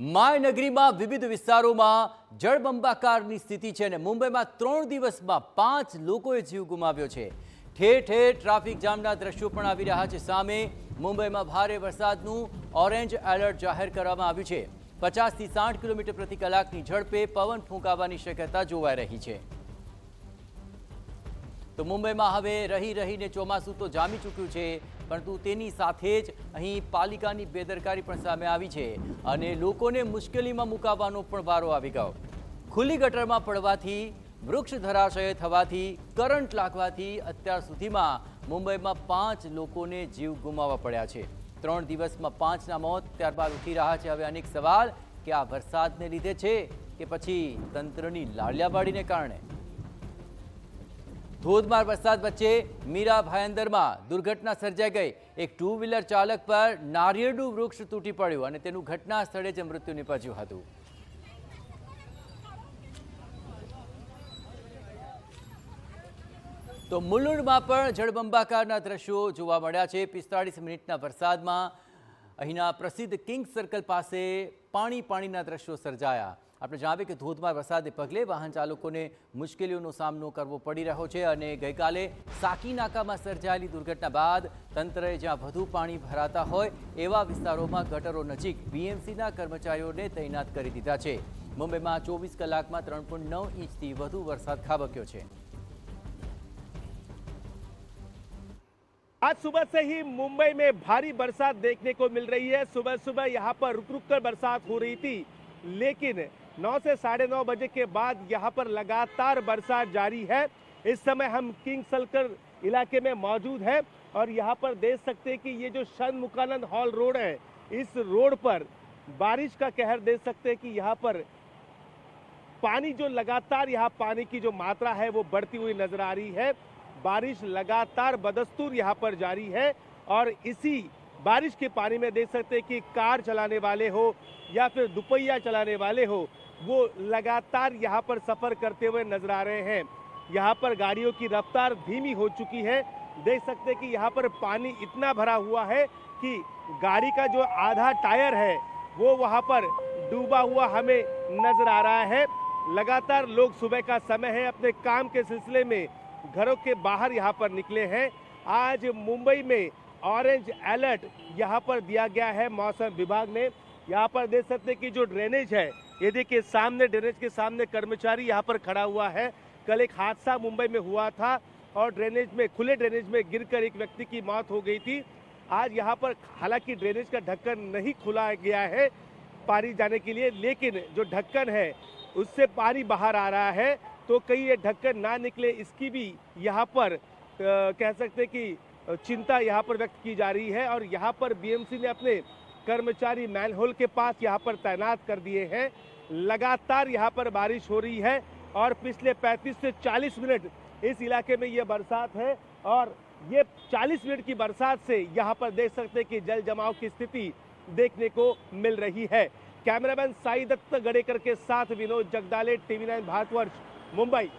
માયનગરીમાં વિવિધ વિસ્તારોમાં જળબંબાકારની સ્થિતિ છે અને મુંબઈમાં 3 દિવસમાં 5 લોકોએ જીવ ગુમાવ્યો છે। ઠેર ઠેર ટ્રાફિક જામના દ્રશ્યો પણ આવી રહ્યા છે સામે। મુંબઈમાં ભારે વરસાદનું ઓરેન્જ એલર્ટ જાહેર કરવામાં આવ્યું છે। 50 થી 60 કિલોમીટર પ્રતિ કલાકની ઝડપે પવન ફૂંકાવાની શક્યતા જોવાઈ રહી છે। તો મુંબઈમાં હવે રહીને ચોમાસું તો જામી ચૂક્યું છે, પરંતુ તેની સાથે જ અહીં પાલિકાની બેદરકારી પણ સામે આવી છે અને લોકોને મુશ્કેલીમાં મુકાવવાનો પણ વારો આવી ગયો। ખુલ્લી ગટરમાં પડવાથી, વૃક્ષ ધરાશય થવાથી, કરંટ લાગવાથી અત્યાર સુધીમાં મુંબઈમાં 5 લોકોને જીવ ગુમાવવા પડ્યા છે। 3 દિવસમાં 5ના મોત ત્યારબાદ ઉઠી રહ્યા છે હવે અનેક સવાલ કે આ વરસાદને લીધે છે કે પછી તંત્રની લાલિયાવાડીને કારણે। ધોધમાર વરસાદ વચ્ચે મીરા ભાયંદરમાં દુર્ઘટના સર્જાઈ ગઈ। એક 2 વ્હીલર ચાલક પર નારિયેળનું વૃક્ષ તૂટી પડ્યું અને તેનું ઘટના સ્થળે જ મૃત્યુ નિપજ્યું હતું। તો મુલુંડમાં પણ જળબંબાકારના દ્રશ્યો જોવા મળ્યા છે। 45 મિનિટના વરસાદમાં અહીંના પ્રસિદ્ધ કિંગ સર્કલ પાસે પાણીના દ્રશ્યો સર્જાયા। આપણે જણાવીએ કે ધોધમાર વરસાદને પગલે વાહન ચાલકોને મુશ્કેલીઓનો સામનો કરવો પડી રહ્યો છે અને ગઈકાલે સાકી નાકામાં સર્જાયેલી દુર્ઘટના બાદ તંત્રએ જ્યાં વધુ પાણી ભરાતા હોય એવા વિસ્તારોમાં ગટરો નજીક બીએમસીના કર્મચારીઓને તૈનાત કરી દીધા છે। મુંબઈમાં 24 કલાકમાં 3.9 ઇંચથી વધુ वरसाद खाबक्यो છે। आज सुबह से ही मुंबई में भारी बरसात देखने को मिल रही है। सुबह सुबह यहाँ पर रुक रुक कर बरसात हो रही थी, लेकिन 9 से 9:30 बजे के बाद यहाँ पर लगातार बरसात जारी है। इस समय हम किंग सर्कल इलाके में मौजूद हैं और यहाँ पर देख सकते हैं कि ये जो षणमुखानंद हॉल रोड है, इस रोड पर बारिश का कहर देख सकते हैं कि यहाँ पर पानी जो लगातार यहाँ पानी की जो मात्रा है वो बढ़ती हुई नजर आ रही है। बारिश लगातार बदस्तूर यहाँ पर जारी है और इसी बारिश के पानी में देख सकते हैं कि कार चलाने वाले हो या फिर दुपहिया चलाने वाले हो, वो लगातार यहाँ पर सफर करते हुए नजर आ रहे हैं। यहाँ पर गाड़ियों की रफ्तार धीमी हो चुकी है। देख सकते हैं कि यहाँ पर पानी इतना भरा हुआ है कि गाड़ी का जो आधा टायर है वो वहाँ पर डूबा हुआ हमें नजर आ रहा है। लगातार लोग सुबह का समय है, अपने काम के सिलसिले में घरों के बाहर यहाँ पर निकले हैं। आज मुंबई में ऑरेंज अलर्ट यहाँ पर दिया गया है मौसम विभाग ने। यहाँ पर देख सकते हैं कि जो ड्रेनेज है, ये देखिए सामने ड्रेनेज के सामने कर्मचारी यहाँ पर खड़ा हुआ है। कल एक हादसा मुंबई में हुआ था और ड्रेनेज में, खुले ड्रेनेज में गिरकर एक व्यक्ति की मौत हो गई थी। आज यहाँ पर हालांकि ड्रेनेज का ढक्कन नहीं खुला गया है पानी जाने के लिए, लेकिन जो ढक्कन है उससे पानी बाहर आ रहा है, तो कहीं ये ढक्कन ना निकले इसकी भी यहाँ पर कह सकते हैं कि चिंता यहाँ पर व्यक्त की जा रही है। और यहाँ पर बीएमसी ने अपने कर्मचारी मैनहोल के पास यहाँ पर तैनात कर दिए हैं। लगातार यहाँ पर बारिश हो रही है और पिछले 35 से 40 मिनट इस इलाके में ये बरसात है और ये 40 मिनट की बरसात से यहाँ पर देख सकते हैं कि जल जमाव की स्थिति देखने को मिल रही है। कैमरामैन साई दत्त गड़ेकर के साथ विनोद जगदाले, TV9 भारतवर्ष, मुंबई।